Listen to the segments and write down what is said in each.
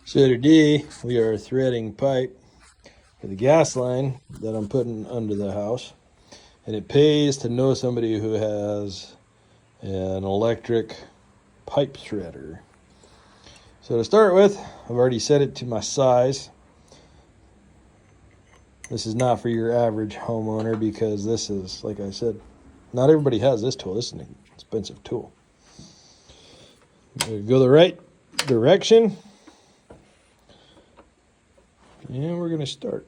So today we are threading pipe for the gas line that I'm putting under the house, and it pays to know somebody who has an electric pipe threader. So to start with, I've already set it to my size. This is not for your average homeowner because this is, like I said, not everybody has this tool. This is an expensive tool. Go the right direction. And we're going to start.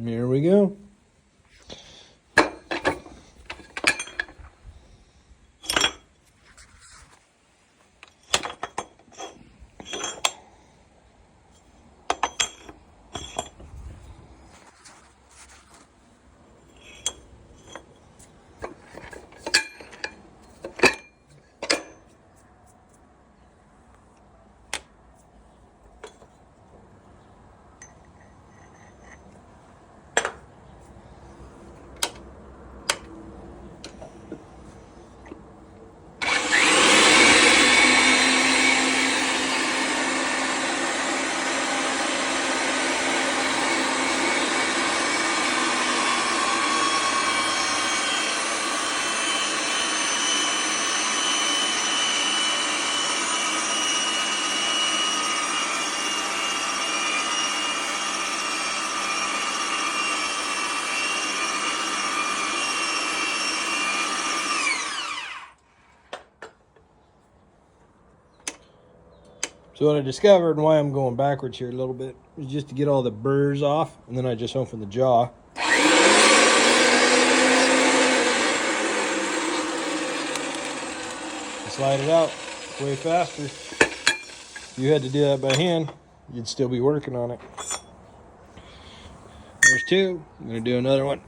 Here we go. So what I discovered and why I'm going backwards here a little bit is just to get all the burrs off, and then I just open the jaw. Slide it out way faster. If you had to do that by hand, you'd still be working on it. There's two. I'm going to do another one.